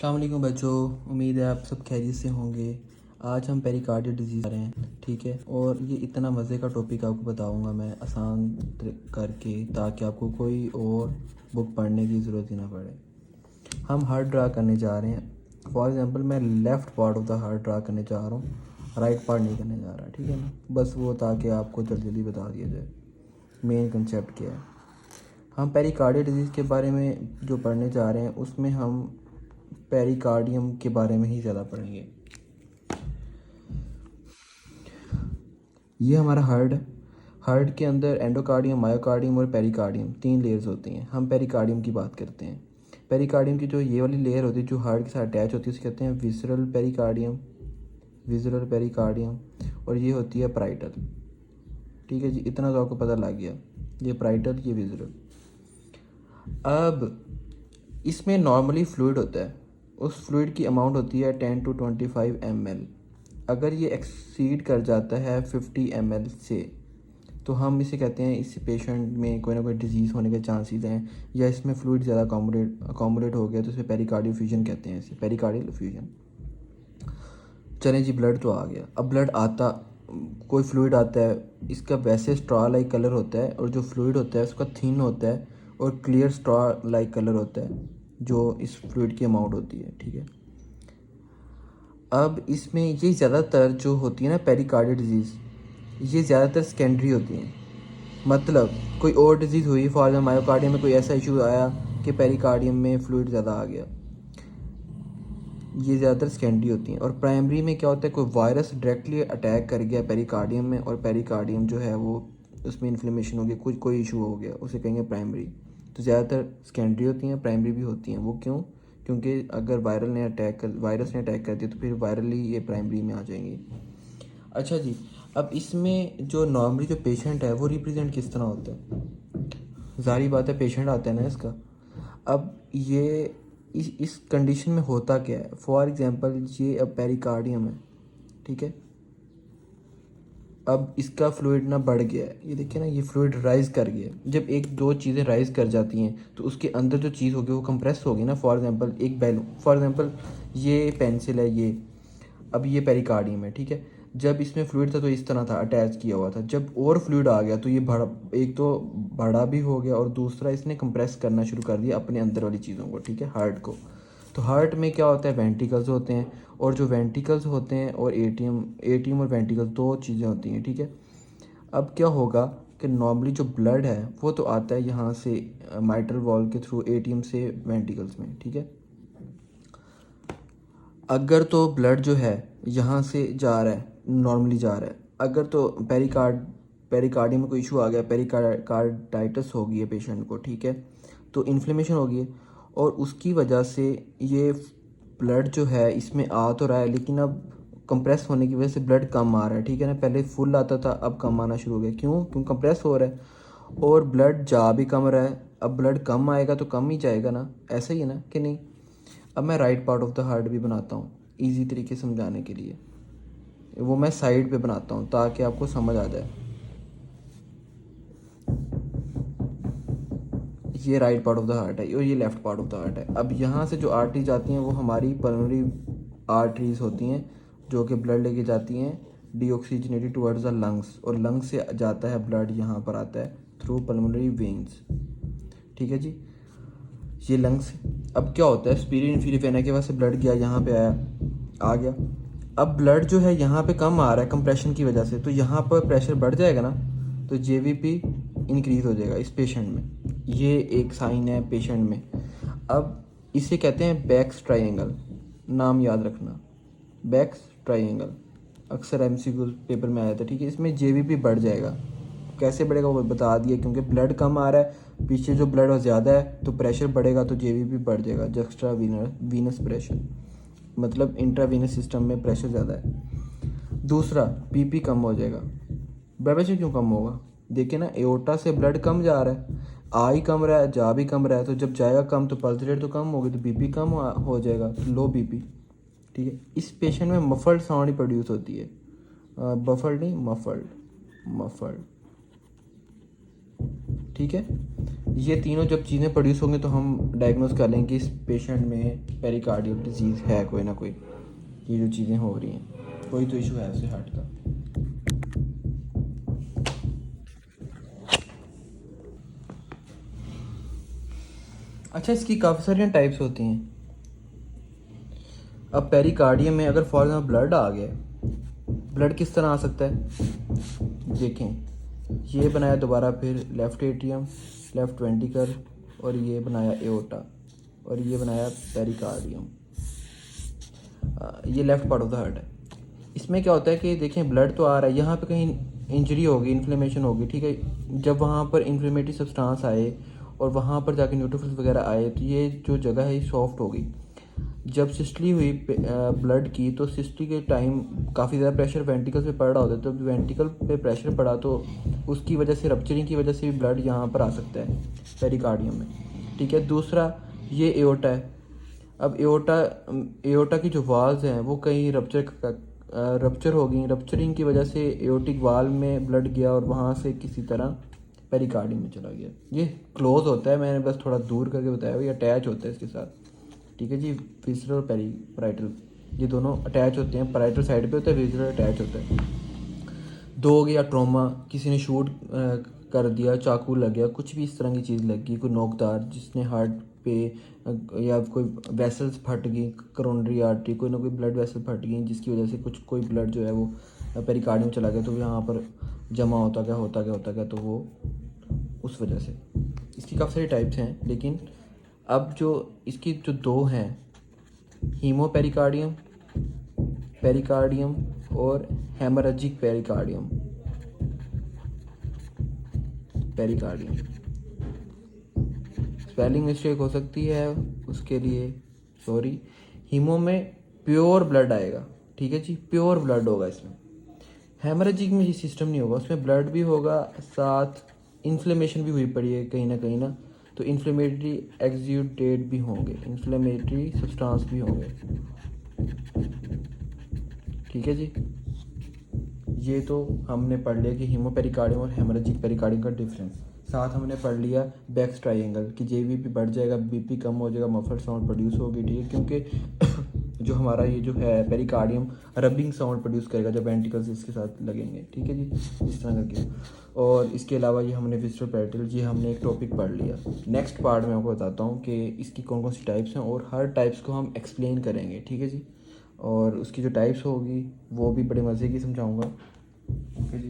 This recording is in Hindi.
अस्सलाम वालेकुम बच्चों, उम्मीद है आप सब खैरियत से होंगे। आज हम पेरिकार्डियल डिजीज़ आ रहे हैं, ठीक है। और ये इतना मज़े का टॉपिक आपको बताऊंगा मैं आसान करके, ताकि आपको कोई और बुक पढ़ने की ज़रूरत ही ना पड़े। हम हार्ट ड्रा करने जा रहे हैं। फॉर एग्ज़ाम्पल मैं left part of the heart draw करने जा रहा हूँ, राइट पार्ट नहीं करने जा रहा, ठीक है ना। बस वो ताकि आपको जल्दी जल्दी बता दिया जाए मेन कंसेप्ट क्या है। हम पेरिकार्डियल डिजीज़ के बारे में जो पढ़ने जा रहे हैं उसमें हम पेरिकार्डियम के बारे में ही ज़्यादा पढ़ेंगे। ये हमारा हार्ट के अंदर एंडोकार्डियम, मायोकार्डियम और पेरिकार्डियम 3 लेयर्स होती हैं। हम पेरिकार्डियम की बात करते हैं। पेरिकार्डियम की जो ये वाली लेयर होती है जो हार्ट के साथ अटैच होती है उसे कहते हैं विसरल पेरिकार्डियम, और ये होती है पाराइटल। ठीक है जी, इतना तो आपको पता लग गया, ये पाराइटल, ये विसरल। अब इसमें नॉर्मली फ्लूइड होता है, उस फ्लूइड की अमाउंट होती है 10 to 25 ml। अगर ये एक्सीड कर जाता है 50 ml से, तो हम इसे कहते हैं इस पेशेंट में कोई ना कोई डिजीज़ होने के चांसेस हैं, या इसमें फ्लूइड ज़्यादा अकोमोडेट हो गया, तो इसे पेरिकार्डियल फ्यूजन कहते हैं, इसे पेरिकार्डियल फ्यूजन। चलें जी, ब्लड तो आ गया। अब ब्लड आता, कोई फ्लूइड आता है, इसका वैसे स्ट्रॉ लाइक कलर होता है, और जो फ्लूइड होता है उसका थिन होता है और क्लियर स्ट्रॉ लाइक कलर होता है, जो इस फ्लूइड की अमाउंट होती है, ठीक है। अब इसमें ये ज़्यादातर जो होती है ना पेरिकार्डियल डिजीज़, ये ज़्यादातर सेकेंडरी होती हैं। मतलब कोई और डिजीज़ हुई, फॉर एग्जाम्पल मायोकार्डियम में कोई ऐसा इशू आया कि पेरिकार्डियम में फ्लूइड ज़्यादा आ गया, ये ज़्यादातर सेकेंडरी होती हैं। और प्राइमरी में क्या होता है, कोई वायरस डायरेक्टली अटैक कर गया पेरिकार्डियम में, और पेरिकार्डियम जो है वो उसमें इन्फ्लेमेशन हो गया, कोई इशू हो गया, उसे कहेंगे प्राइमरी। तो ज़्यादातर सेकेंडरी होती हैं, प्राइमरी भी होती हैं। वो क्यों? क्योंकि अगर वायरस ने अटैक कर दिया तो फिर वायरली ये प्राइमरी में आ जाएंगी। अच्छा जी, अब इसमें जो नॉर्मली जो पेशेंट है वो रिप्रेजेंट किस तरह होता है? जारी बात है, पेशेंट आता है ना इसका। अब ये इस कंडीशन में होता क्या है? फॉर एग्जांपल ये अब पेरिकार्डियम है, ठीक है। अब इसका फ्लूइड ना बढ़ गया है, ये देखिए ना, ये फ्लूइड राइज कर गया है। जब एक दो चीज़ें राइज कर जाती हैं तो उसके अंदर जो चीज़ होगी वो कंप्रेस होगी ना। फॉर एग्जांपल एक बैलून, फॉर एग्जांपल ये पेंसिल है, ये अब ये पेरिकार्डियम है, ठीक है। जब इसमें फ्लूइड था तो इस तरह था, अटैच किया हुआ था। जब और फ्लूइड आ गया तो ये बड़ा, एक तो बड़ा भी हो गया, और दूसरा इसने कंप्रेस करना शुरू कर दिया अपने अंदर वाली चीज़ों को, ठीक है, हार्ट को। तो हार्ट में क्या होता है, वेंट्रिकल्स होते हैं, और जो वेंट्रिकल्स होते हैं और एटीएम और वेंट्रिकल्स दो चीज़ें होती हैं, ठीक है। अब क्या होगा कि नॉर्मली जो ब्लड है वो तो आता है यहाँ से माइट्रल वॉल्व के थ्रू एटीएम से वेंट्रिकल्स में, ठीक है। अगर तो ब्लड जो है यहाँ से जा रहा है, नॉर्मली जा रहा है, अगर तो पेरिकार्डियम में कोई इशू आ गया, पेरिकार्डाइटिस हो गई है पेशेंट को, ठीक है, तो इन्फ्लेमेशन हो गई है, और उसकी वजह से ये ब्लड जो है इसमें आ तो रहा है, लेकिन अब कंप्रेस होने की वजह से ब्लड कम आ रहा है, ठीक है ना। पहले फुल आता था, अब कम आना शुरू हो गया। क्यों? कंप्रेस हो रहा है, और ब्लड जा भी कम रहा है। अब ब्लड कम आएगा तो कम ही जाएगा ना, ऐसा ही है ना कि नहीं। अब मैं right part of the heart भी बनाता हूँ इजी तरीके से समझाने के लिए। वो मैं साइड पे बनाता हूँ ताकि आपको समझ आ जाए। ये right part of the heart है और ये left part of the heart है। अब यहाँ से जो आर्टरीज आती हैं वो हमारी पल्मोनरी आर्टरीज होती हैं, जो कि ब्लड लेके जाती हैं डीऑक्सीजनेटेड टुवर्ड्स द लंग्स, और लंग्स से जाता है ब्लड, यहाँ पर आता है थ्रू पल्मोनरी वेन्स, ठीक है जी। ये लंग्स, अब क्या होता है, सुपीरियर इन्फीरियर वेना के पास से ब्लड गया, यहाँ पे आ गया। अब ब्लड जो है यहाँ पे कम आ रहा है कंप्रेशन की वजह से, तो यहाँ पर प्रेशर बढ़ जाएगा ना, तो जेवीपी इंक्रीज हो जाएगा इस पेशेंट में। ये एक साइन है पेशेंट में। अब इसे कहते हैं बैक्स ट्रायंगल, नाम याद रखना, बैक्स ट्रायंगल, अक्सर एमसीक्यू पेपर में आया था, ठीक है। इसमें जेवीपी बढ़ जाएगा। कैसे बढ़ेगा वो बता दिया, क्योंकि ब्लड कम आ रहा है, पीछे जो ब्लड ज़्यादा है तो प्रेशर बढ़ेगा, तो जेवीपी बढ़ जाएगा, जक्स्ट्रा वीनस प्रेशर, मतलब इंट्रावीनस सिस्टम में प्रेशर ज़्यादा है। दूसरा, पीपी कम हो जाएगा। ब्लड प्रेशर क्यों कम होगा? देखिए ना, एओर्टा से ब्लड कम जा रहा है, आ ही कम रहा है, जा भी कम रहा है, तो जब जाएगा कम तो पल्स रेट तो कम होगी, तो बीपी कम हो जाएगा, तो लो बीपी, ठीक है। इस पेशेंट में मफल्ड साउंड ही प्रोड्यूस होती है, बफल्ड नहीं, मफल्ड, ठीक है। ये तीनों जब चीज़ें प्रोड्यूस होंगे तो हम डायग्नोस कर लेंगे कि इस पेशेंट में पेरिकार्डियल डिजीज़ है कोई ना कोई। ये जो चीज़ें हो रही हैं, कोई तो इशू है उसे हार्ट का। अच्छा, इसकी काफ़ी सारी टाइप्स होती हैं। अब पेरिकार्डियम में अगर फॉर एग्जाम्पल ब्लड आ गया, ब्लड किस तरह आ सकता है? देखें, ये बनाया दोबारा फिर लेफ़्ट एट्रियम, लेफ़्ट वेंट्रिकल, और ये बनाया एओर्टा, और ये बनाया पेरिकार्डियम। ये left part of the heart है। इसमें क्या होता है कि देखें, ब्लड तो आ रहा है, यहाँ पे कहीं इंजरी होगी, इन्फ्लेमेशन होगी, ठीक है। जब वहाँ पर इन्फ्लेमेटरी सब्सटेंस आए और वहाँ पर जाके न्यूट्रोफिल्स वगैरह आए तो ये जो जगह है ये सॉफ्ट होगी। जब सिस्टली हुई ब्लड की, तो सिस्टली के टाइम काफ़ी ज़्यादा प्रेशर वेंट्रिकल पे पड़ रहा होता है, तो वेंट्रिकल पे प्रेशर पड़ा तो उसकी वजह से, रप्चरिंग की वजह से भी ब्लड यहाँ पर आ सकता है पेरिकार्डियम में, ठीक है। दूसरा, ये एओर्टा है। अब एओर्टा की जो वाल्स हैं वो कहीं रप्चर हो गई, रप्चरिंग की वजह से एओर्टिक वाल में ब्लड गया और वहाँ से किसी तरह पेरिकार्डियम में चला गया। ये क्लोज होता है, मैंने बस थोड़ा दूर करके बताया, ये अटैच होता है इसके साथ, ठीक है जी। विसरल और पेराइटल ये दोनों अटैच होते हैं, पेराइटल साइड पे होता है, विसरल अटैच होता है। दो हो गया ट्रॉमा, किसी ने शूट कर दिया, चाकू लग गया, कुछ भी इस तरह की चीज़ लग गई, कोई नोकदार जिसने हार्ट पे या कोई वेसल्स फट गई, करोनरी आर्टरी, कोई ना कोई ब्लड वेसल फट गई जिसकी वजह से कोई ब्लड जो है वो पेरिकार्डियम में चला गया, तो यहाँ पर जमा होता गया तो वो उस वजह से। इसकी काफ़ी सारी टाइप्स हैं, लेकिन अब जो इसकी जो दो हैं, हीमोपेरिकार्डियम पेरिकार्डियम और haemorrhagic pericardium pericardium spelling mistake हो सकती है, उसके लिए सॉरी। हीमो में प्योर ब्लड आएगा, ठीक है जी, प्योर ब्लड होगा इसमें। हेमरेजिक में ये सिस्टम नहीं होगा, उसमें ब्लड भी होगा, साथ इन्फ्लेमेशन भी हुई पड़ी है कहीं ना, तो इन्फ्लेमेटरी एक्सुडेट भी होंगे, इन्फ्लेमेटरी सब्सटेंस भी होंगे, ठीक है जी। ये तो हमने पढ़ लिया कि हीमोपेरिकार्डियम और हेमरेजिक पेरिकार्डियम का डिफरेंस। साथ हमने पढ़ लिया बैक्स ट्रायंगल कि जेवीपी बढ़ जाएगा, बीपी कम हो जाएगा, मफलर साउंड प्रोड्यूस होगी, ठीक है, क्योंकि जो हमारा ये जो है पेरिकार्डियम रबिंग साउंड प्रोड्यूस करेगा जब वेंट्रिकल्स इसके साथ लगेंगे, ठीक है जी, इस तरह करके। और इसके अलावा ये हमने विस्टल पेरिटल, ये हमने एक टॉपिक पढ़ लिया। नेक्स्ट पार्ट में आपको बताता हूँ कि इसकी कौन कौन सी टाइप्स हैं और हर टाइप्स को हम एक्सप्लेन करेंगे, ठीक है जी। और उसकी जो टाइप्स होगी वो भी बड़े मज़े की समझाऊँगा, ओके जी।